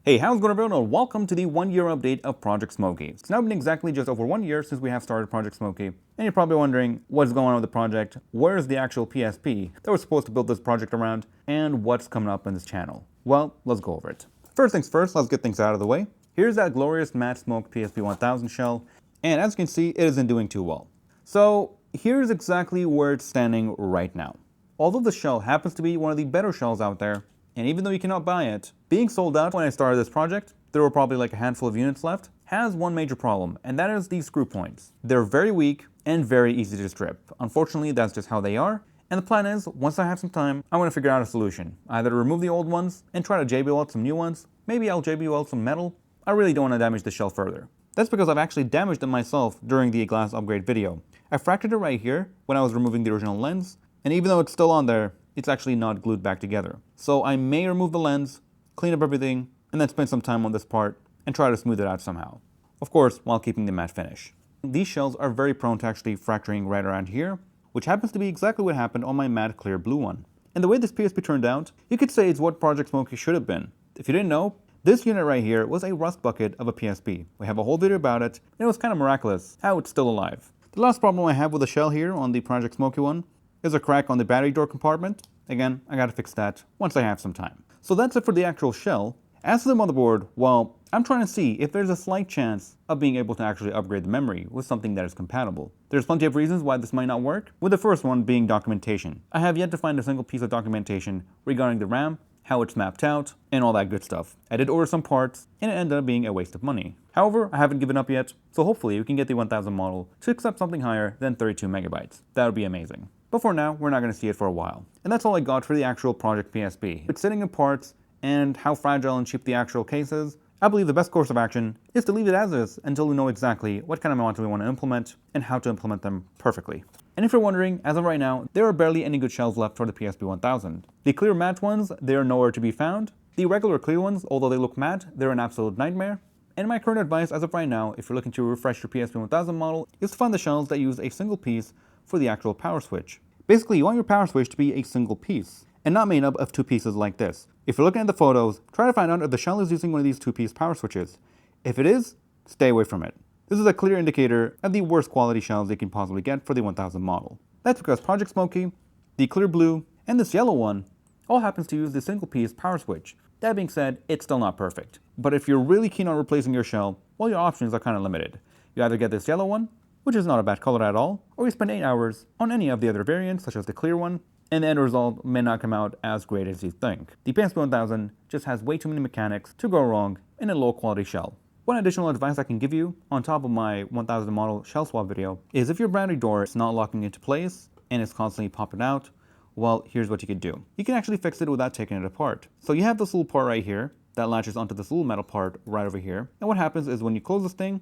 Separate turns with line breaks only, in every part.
Hey, how's it going everyone, and welcome to the 1 year update of Project Smokey. It's now been exactly just over 1 year since we have started Project Smokey, and you're probably wondering what's going on with the project, where's the actual PSP that we're supposed to build this project around, and what's coming up in this channel. Well, let's go over it. First things first, let's get things out of the way. Here's that glorious matte smoke PSP 1000 shell, and as you can see, it isn't doing too well. So here's exactly where it's standing right now. Although the shell happens to be one of the better shells out there, and even though you cannot buy it, being sold out when I started this project, there were probably like a handful of units left, has one major problem, and that is these screw points. They're very weak and very easy to strip. Unfortunately, that's just how they are, and the plan is, once I have some time, I want to figure out a solution. Either remove the old ones and try to JB weld some new ones, maybe I'll JB weld some metal. I really don't want to damage the shell further. That's because I've actually damaged it myself during the glass upgrade video. I fractured it right here when I was removing the original lens, and even though it's still on there, it's actually not glued back together. So I may remove the lens, clean up everything, and then spend some time on this part and try to smooth it out somehow. Of course, while keeping the matte finish. These shells are very prone to actually fracturing right around here, which happens to be exactly what happened on my matte clear blue one. And the way this PSP turned out, you could say it's what Project Smokey should have been. If you didn't know, this unit right here was a rust bucket of a PSP. We have a whole video about it, and it was kind of miraculous how it's still alive. The last problem I have with the shell here on the Project Smokey one is a crack on the battery door compartment. Again, I gotta fix that once I have some time. So that's it for the actual shell. As for the motherboard, well, I'm trying to see if there's a slight chance of being able to actually upgrade the memory with something that is compatible. There's plenty of reasons why this might not work, with the first one being documentation. I have yet to find a single piece of documentation regarding the RAM, how it's mapped out, and all that good stuff. I did order some parts, and it ended up being a waste of money. However, I haven't given up yet, so hopefully we can get the 1000 model to accept something higher than 32 megabytes. That would be amazing. But for now, we're not going to see it for a while. And that's all I got for the actual Project PSP. It's sitting in parts, and how fragile and cheap the actual case is, I believe the best course of action is to leave it as is until we know exactly what kind of mods we want to implement and how to implement them perfectly. And if you're wondering, as of right now, there are barely any good shells left for the PSP 1000. The clear matte ones, they are nowhere to be found. The regular clear ones, although they look matte, they're an absolute nightmare. And my current advice as of right now, if you're looking to refresh your PSP 1000 model, is to find the shells that use a single piece for the actual power switch. Basically, you want your power switch to be a single piece, and not made up of two pieces like this. If you're looking at the photos, try to find out if the shell is using one of these two-piece power switches. If it is, stay away from it. This is a clear indicator of the worst quality shells you can possibly get for the 1000 model. That's because Project Smokey, the clear blue, and this yellow one all happens to use the single-piece power switch. That being said, it's still not perfect. But if you're really keen on replacing your shell, well, your options are kind of limited. You either get this yellow one, which is not a bad color at all, or you spend 8 hours on any of the other variants, such as the clear one, and the end result may not come out as great as you think. The PSP 1000 just has way too many mechanics to go wrong in a low quality shell. One additional advice I can give you, on top of my 1000 model shell swap video, is if your battery door is not locking into place and it's constantly popping out, well, here's what you could do. You can actually fix it without taking it apart. So you have this little part right here that latches onto this little metal part right over here, and what happens is when you close this thing,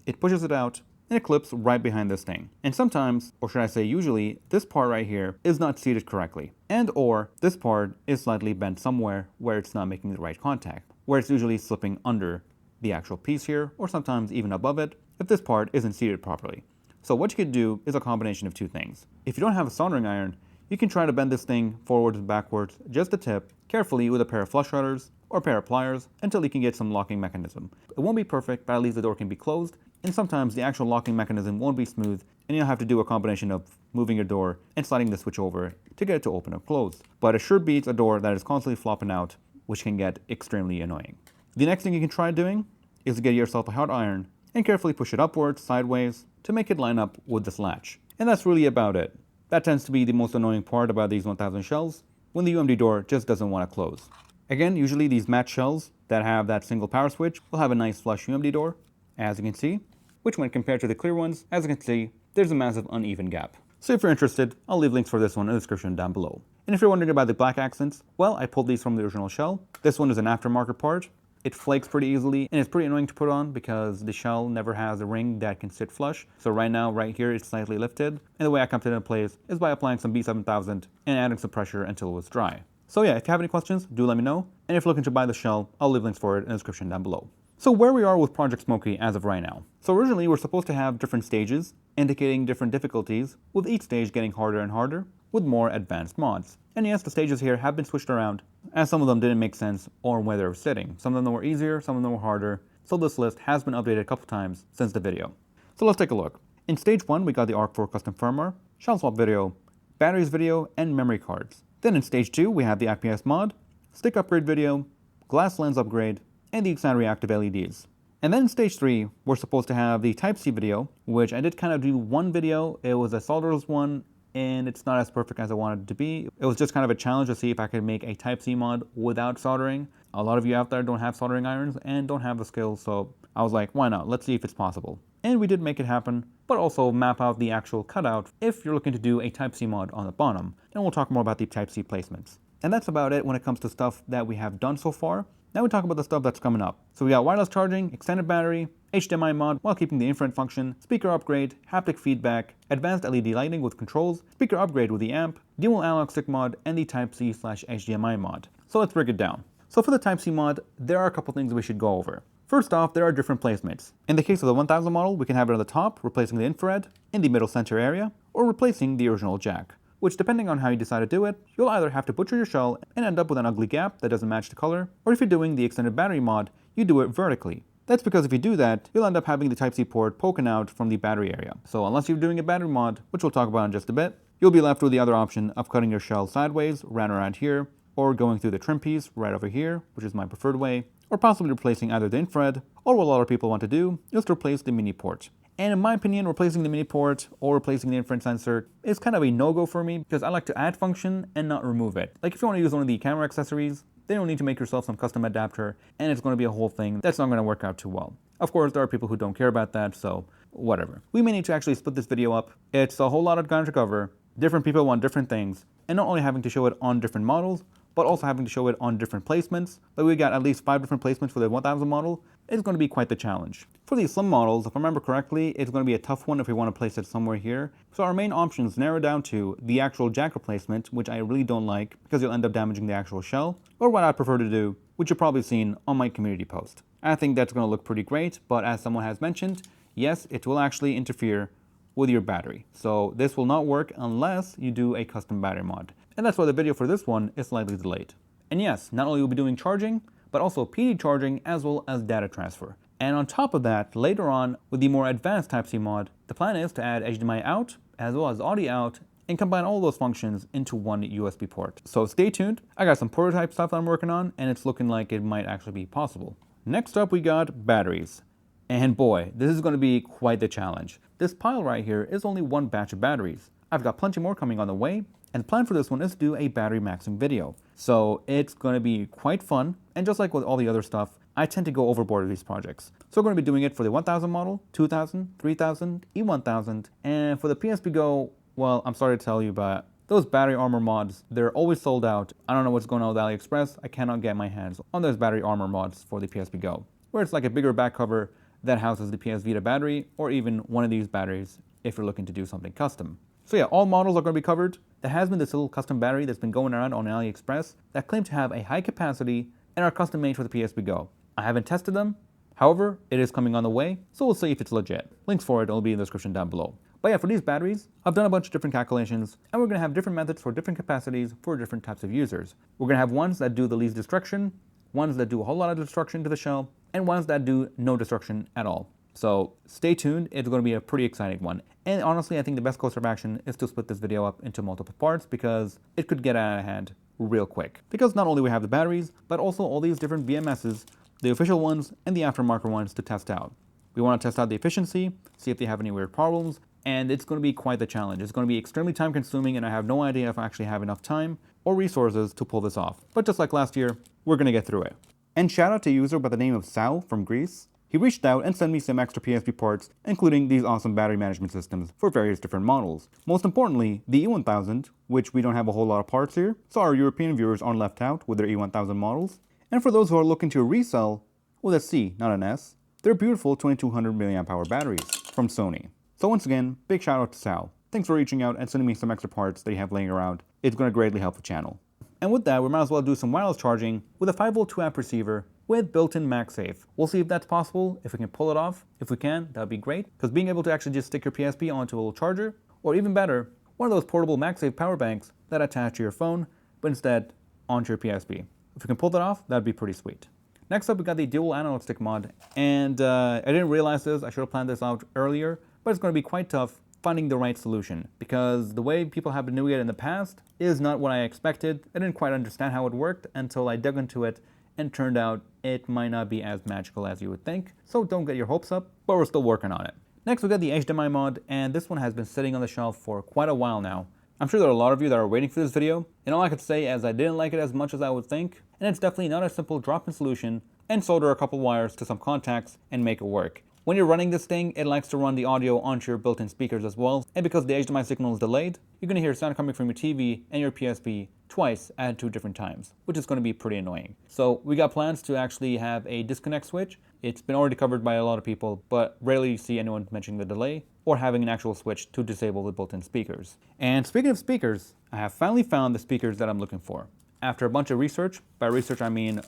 it pushes it out, and it clips right behind this thing. And sometimes, or should I say usually, this part right here is not seated correctly. And or this part is slightly bent somewhere where it's not making the right contact, where it's usually slipping under the actual piece here, or sometimes even above it, if this part isn't seated properly. So what you could do is a combination of two things. If you don't have a soldering iron, you can try to bend this thing forwards and backwards, just the tip, carefully with a pair of flush cutters or a pair of pliers until you can get some locking mechanism. It won't be perfect, but at least the door can be closed, and sometimes the actual locking mechanism won't be smooth, and you'll have to do a combination of moving your door and sliding the switch over to get it to open or close. But it sure beats a door that is constantly flopping out, which can get extremely annoying. The next thing you can try doing is to get yourself a hot iron and carefully push it upwards, sideways, to make it line up with this latch. And that's really about it. That tends to be the most annoying part about these 1000 shells, when the UMD door just doesn't want to close. Again, usually these matte shells that have that single power switch will have a nice flush UMD door, as you can see, which when compared to the clear ones, as you can see, there's a massive uneven gap. So if you're interested, I'll leave links for this one in the description down below. And if you're wondering about the black accents, well, I pulled these from the original shell. This one is an aftermarket part. It flakes pretty easily, and it's pretty annoying to put on because the shell never has a ring that can sit flush. So right now, right here, it's slightly lifted. And the way I kept it in place is by applying some B7000 and adding some pressure until it was dry. So yeah, if you have any questions, do let me know. And if you're looking to buy the shell, I'll leave links for it in the description down below. So where we are with Project Smokey as of right now. So originally we're supposed to have different stages, indicating different difficulties, with each stage getting harder and harder, with more advanced mods. And yes, the stages here have been switched around, as some of them didn't make sense or where they were sitting. Some of them were easier, some of them were harder, so this list has been updated a couple times since the video. So let's take a look. In stage 1, we got the ARC4 custom firmware, shell swap video, batteries video, and memory cards. Then in stage 2, we have the IPS mod, stick upgrade video, glass lens upgrade, and the Xan reactive LEDs. And then in stage 3, we're supposed to have the Type-C video, which I did kind of do one video. It was a solderless one, and it's not as perfect as I wanted it to be. It was just kind of a challenge to see if I could make a Type-C mod without soldering. A lot of you out there don't have soldering irons and don't have the skills, so I was like, why not? Let's see if it's possible. And we did make it happen, but also map out the actual cutout if you're looking to do a Type-C mod on the bottom. And we'll talk more about the Type-C placements. And that's about it when it comes to stuff that we have done so far. Now we talk about the stuff that's coming up. So we got wireless charging, extended battery, HDMI mod while keeping the infrared function, speaker upgrade, haptic feedback, advanced LED lighting with controls, speaker upgrade with the amp, dual analog stick mod, and the Type-C/HDMI mod. So let's break it down. So for the Type-C mod, there are a couple things we should go over. First off, there are different placements. In the case of the 1000 model, we can have it on the top, replacing the infrared, in the middle center area, or replacing the original jack, which depending on how you decide to do it, you'll either have to butcher your shell and end up with an ugly gap that doesn't match the color, or if you're doing the extended battery mod, you do it vertically. That's because if you do that, you'll end up having the Type-C port poking out from the battery area. So unless you're doing a battery mod, which we'll talk about in just a bit, you'll be left with the other option of cutting your shell sideways, right around here, or going through the trim piece right over here, which is my preferred way, or possibly replacing either the infrared, or what a lot of people want to do, is to replace the mini port. And in my opinion, replacing the mini port or replacing the infrared sensor is kind of a no-go for me because I like to add function and not remove it. Like if you want to use one of the camera accessories, then you'll need to make yourself some custom adapter and it's going to be a whole thing that's not going to work out too well. Of course, there are people who don't care about that, so whatever. We may need to actually split this video up. It's a whole lot of ground to cover. Different people want different things, and not only having to show it on different models, but also having to show it on different placements. But we got at least 5 different placements for the 1000 model. It's going to be quite the challenge. For these slim models, if I remember correctly, it's going to be a tough one if we want to place it somewhere here. So our main options narrow down to the actual jack replacement, which I really don't like because you'll end up damaging the actual shell, or what I prefer to do, which you've probably seen on my community post. I think that's going to look pretty great, but as someone has mentioned, yes, it will actually interfere with your battery. So this will not work unless you do a custom battery mod. And that's why the video for this one is slightly delayed. And yes, not only will we be doing charging, but also PD charging as well as data transfer. And on top of that, later on with the more advanced Type-C mod, the plan is to add HDMI out as well as audio out and combine all those functions into one USB port. So stay tuned. I got some prototype stuff that I'm working on and it's looking like it might actually be possible. Next up, we got batteries. And boy, this is going to be quite the challenge. This pile right here is only one batch of batteries. I've got plenty more coming on the way, and the plan for this one is to do a battery maxing video. So it's going to be quite fun, and just like with all the other stuff, I tend to go overboard with these projects. So we're going to be doing it for the 1000 model, 2000, 3000, E1000, and for the PSP Go, well, I'm sorry to tell you, but those battery armor mods, they're always sold out. I don't know what's going on with AliExpress. I cannot get my hands on those battery armor mods for the PSP Go, where it's like a bigger back cover that houses the PS Vita battery, or even one of these batteries if you're looking to do something custom. So yeah, all models are going to be covered. There has been this little custom battery that's been going around on AliExpress that claim to have a high capacity and are custom made for the PSP Go. I haven't tested them, however, it is coming on the way, so we'll see if it's legit. Links for it will be in the description down below. But yeah, for these batteries, I've done a bunch of different calculations, and we're going to have different methods for different capacities for different types of users. We're going to have ones that do the least destruction, ones that do a whole lot of destruction to the shell, and ones that do no destruction at all. So stay tuned, it's going to be a pretty exciting one. And honestly, I think the best course of action is to split this video up into multiple parts because it could get out of hand real quick. Because not only we have the batteries, but also all these different BMSs, the official ones and the aftermarket ones to test out. We want to test out the efficiency, see if they have any weird problems, and it's going to be quite the challenge. It's going to be extremely time consuming and I have no idea if I actually have enough time or resources to pull this off. But just like last year, we're going to get through it. And shout out to a user by the name of Sal from Greece. He reached out and sent me some extra PSP parts, including these awesome battery management systems for various different models. Most importantly, the E1000, which we don't have a whole lot of parts here, so our European viewers aren't left out with their E1000 models. And for those who are looking to resell with a C, not an S, they're beautiful 2200 mAh batteries from Sony. So once again, big shout out to Sal. Thanks for reaching out and sending me some extra parts that you have laying around. It's going to greatly help the channel. And with that, we might as well do some wireless charging with a 5V 2A receiver with built-in MagSafe. We'll see if that's possible, if we can pull it off. If we can, that'd be great, because being able to actually just stick your PSP onto a little charger, or even better, one of those portable MagSafe power banks that attach to your phone, but instead onto your PSP. If we can pull that off, that'd be pretty sweet. Next up, we got the dual analog stick mod, and I didn't realize this, I should have planned this out earlier, but it's going to be quite tough finding the right solution, because the way people have been doing it in the past is not what I expected. I didn't quite understand how it worked until I dug into it, and turned out it might not be as magical as you would think, so don't get your hopes up, but we're still working on it. Next, we got the HDMI mod, and this one has been sitting on the shelf for quite a while now. I'm sure there are a lot of you that are waiting for this video, and all I could say is I didn't like it as much as I would think, and it's definitely not a simple drop-in solution, and solder a couple wires to some contacts and make it work. When you're running this thing, it likes to run the audio onto your built-in speakers as well, and because the HDMI signal is delayed, you're going to hear sound coming from your TV and your PSP twice at 2 different times, which is going to be pretty annoying. So we got plans to actually have a disconnect switch. It's been already covered by a lot of people, but rarely see anyone mentioning the delay or having an actual switch to disable the built-in speakers. And speaking of speakers, I have finally found the speakers that I'm looking for. After a bunch of research, by research I mean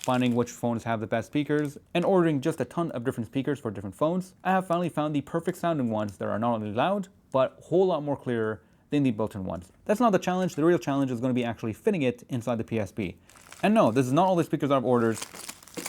finding which phones have the best speakers, and ordering just a ton of different speakers for different phones, I have finally found the perfect sounding ones that are not only loud, but a whole lot more clearer than the built-in ones. That's not the challenge. The real challenge is going to be actually fitting it inside the PSP. And no, this is not all the speakers I've ordered.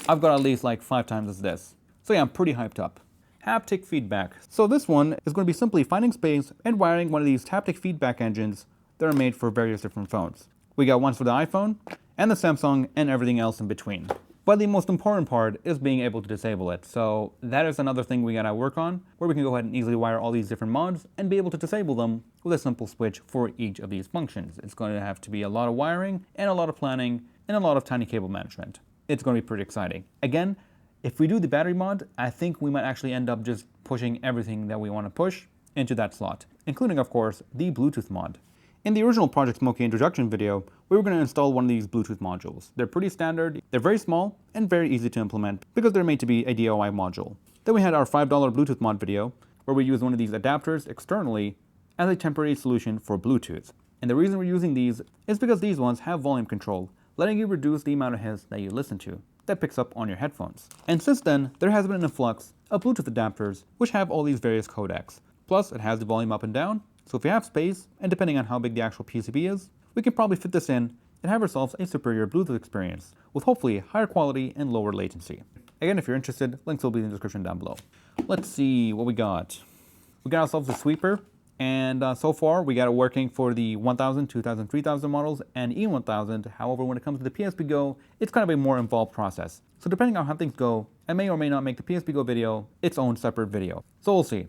I've got at least like 5 times as this. So yeah, I'm pretty hyped up. Haptic Feedback. So this one is going to be simply finding space and wiring one of these haptic feedback engines that are made for various different phones. We got ones for the iPhone, and the Samsung, and everything else in between. But the most important part is being able to disable it. So that is another thing we gotta work on, where we can go ahead and easily wire all these different mods and be able to disable them with a simple switch for each of these functions. It's going to have to be a lot of wiring, and a lot of planning, and a lot of tiny cable management. It's going to be pretty exciting. Again, if we do the battery mod, I think we might actually end up just pushing everything that we want to push into that slot, including, of course, the Bluetooth mod. In the original Project Smokey introduction video, we were going to install one of these Bluetooth modules. They're pretty standard, they're very small, and very easy to implement because they're made to be a DIY module. Then we had our $5 Bluetooth mod video, where we used one of these adapters externally as a temporary solution for Bluetooth. And the reason we're using these is because these ones have volume control, letting you reduce the amount of hits that you listen to that picks up on your headphones. And since then, there has been an influx of Bluetooth adapters which have all these various codecs. Plus, it has the volume up and down, so if we have space, and depending on how big the actual PCB is, we can probably fit this in and have ourselves a superior Bluetooth experience with hopefully higher quality and lower latency. Again, if you're interested, links will be in the description down below. Let's see what we got. We got ourselves a sweeper, and so far we got it working for the 1000, 2000, 3000 models and E1000. However, when it comes to the PSP Go, it's kind of a more involved process. So depending on how things go, I may or may not make the PSP Go video its own separate video. So we'll see.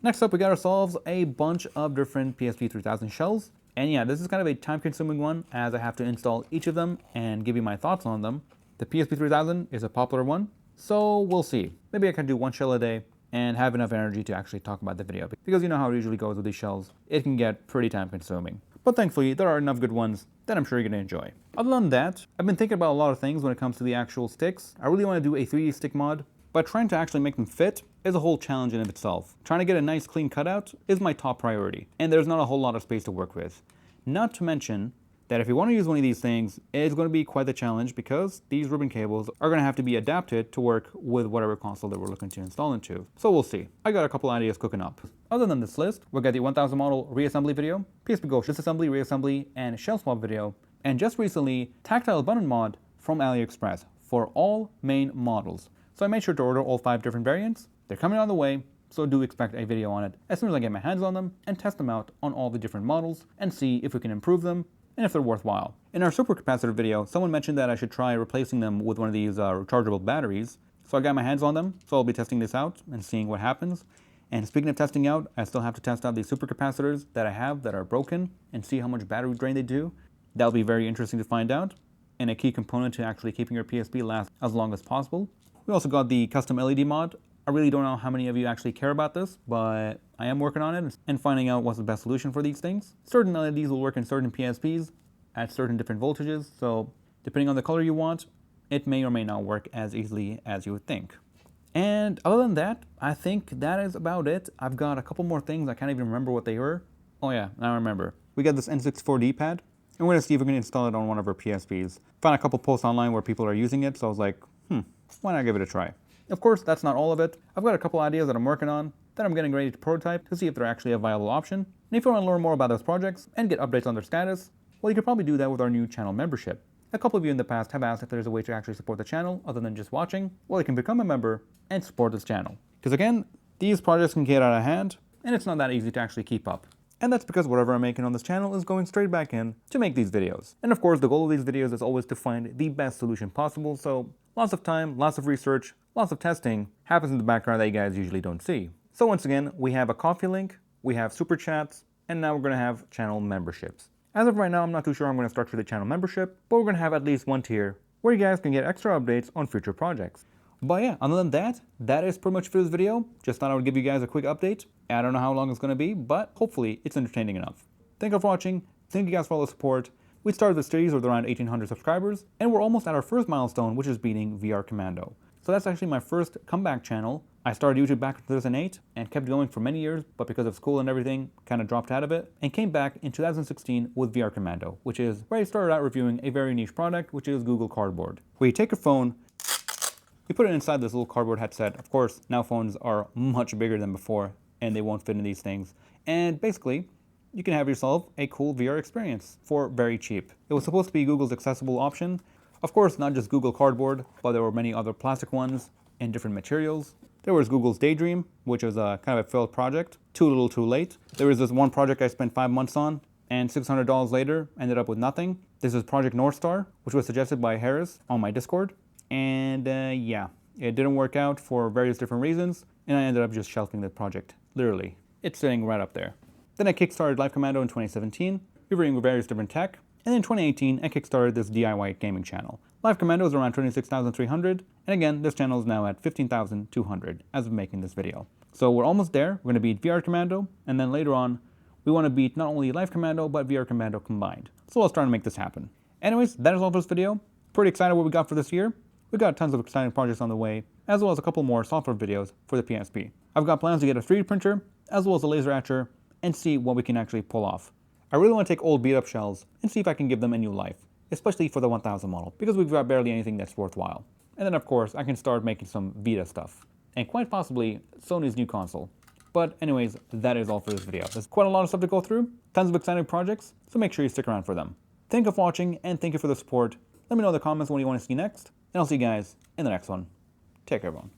Next up, we got ourselves a bunch of different PSP 3000 shells. And yeah, this is kind of a time-consuming one, as I have to install each of them and give you my thoughts on them. The PSP 3000 is a popular one, so we'll see. Maybe I can do one shell a day and have enough energy to actually talk about the video, because you know how it usually goes with these shells. It can get pretty time-consuming. But thankfully, there are enough good ones that I'm sure you're going to enjoy. Other than that, I've been thinking about a lot of things when it comes to the actual sticks. I really want to do a 3D stick mod, but trying to actually make them fit is a whole challenge in of itself. Trying to get a nice clean cutout is my top priority, and there's not a whole lot of space to work with. Not to mention that if you want to use one of these things, it's going to be quite the challenge, because these ribbon cables are going to have to be adapted to work with whatever console that we're looking to install into. So we'll see. I got a couple ideas cooking up. Other than this list, we'll get the 1000 model reassembly video, PSP Go disassembly, reassembly, and shell swap video, and just recently, Tactile button mod from AliExpress for all main models. So I made sure to order all 5 different variants. They're coming on the way, so do expect a video on it as soon as I get my hands on them and test them out on all the different models and see if we can improve them and if they're worthwhile. In our supercapacitor video, someone mentioned that I should try replacing them with one of these rechargeable batteries. So I got my hands on them, so I'll be testing this out and seeing what happens. And speaking of testing out, I still have to test out these supercapacitors that I have that are broken and see how much battery drain they do. That'll be very interesting to find out, and a key component to actually keeping your PSP last as long as possible. We also got the custom LED mod. I really don't know how many of you actually care about this, but I am working on it and finding out what's the best solution for these things. Certain LEDs will work in certain PSPs at certain different voltages, so depending on the color you want, it may or may not work as easily as you would think. And other than that, I think that is about it. I've got a couple more things. I can't even remember what they were. Oh yeah, now I remember. We got this N64 D-pad, and we're going to see if we can install it on one of our PSPs. Found a couple posts online where people are using it, so I was like, why not give it a try? Of course, that's not all of it. I've got a couple ideas that I'm working on that I'm getting ready to prototype to see if they're actually a viable option. And if you want to learn more about those projects and get updates on their status, Well, you could probably do that with our new channel membership. A couple of you in the past have asked if there's a way to actually support the channel other than just watching. Well, you can become a member and support this channel. Because again, these projects can get out of hand, and it's not that easy to actually keep up. And that's because whatever I'm making on this channel is going straight back in to make these videos. And of course, the goal of these videos is always to find the best solution possible, so lots of time, lots of research, lots of testing happens in the background that you guys usually don't see. So once again, we have a coffee link, we have super chats, and now we're going to have channel memberships. As of right now, I'm not too sure how I'm going to structure the channel membership, but we're going to have at least one tier where you guys can get extra updates on future projects. But yeah, other than that, that is pretty much for this video. Just thought I would give you guys a quick update. I don't know how long it's going to be, but hopefully it's entertaining enough. Thank you for watching. Thank you guys for all the support. We started the series with around 1,800 subscribers, and we're almost at our first milestone, which is beating VR Commando. So that's actually my first comeback channel. I started YouTube back in 2008 and kept going for many years, but because of school and everything, kind of dropped out of it, and came back in 2016 with VR Commando, which is where I started out reviewing a very niche product, which is Google Cardboard, where you take your phone, you put it inside this little cardboard headset. Of course, now phones are much bigger than before, and they won't fit in these things. And basically, you can have yourself a cool VR experience for very cheap. It was supposed to be Google's accessible option. Of course, not just Google Cardboard, but there were many other plastic ones in different materials. There was Google's Daydream, which was a kind of a failed project. Too little, too late. There was this one project I spent 5 months on, and $600 later, ended up with nothing. This is Project North Star, which was suggested by Harris on my Discord. And yeah, it didn't work out for various different reasons, and I ended up just shelving the project. Literally, it's sitting right up there. Then I kickstarted Live Commando in 2017, reviewing various different tech, and in 2018 I kickstarted this DIY gaming channel. Live Commando is around 26,300, and again, this channel is now at 15,200 as of making this video. So we're almost there. We're going to beat VR Commando, and then later on, we want to beat not only Live Commando, but VR Commando combined. So let's try to make this happen. Anyways, that is all for this video. Pretty excited what we got for this year. We've got tons of exciting projects on the way, as well as a couple more software videos for the PSP. I've got plans to get a 3D printer, as well as a laser etcher, and see what we can actually pull off. I really want to take old beat-up shells and see if I can give them a new life, especially for the 1000 model, because we've got barely anything that's worthwhile. And then of course, I can start making some Vita stuff, and quite possibly Sony's new console. But anyways, that is all for this video. There's quite a lot of stuff to go through, tons of exciting projects, so make sure you stick around for them. Thank you for watching, and thank you for the support. Let me know in the comments what you want to see next, and I'll see you guys in the next one. Take care, everyone.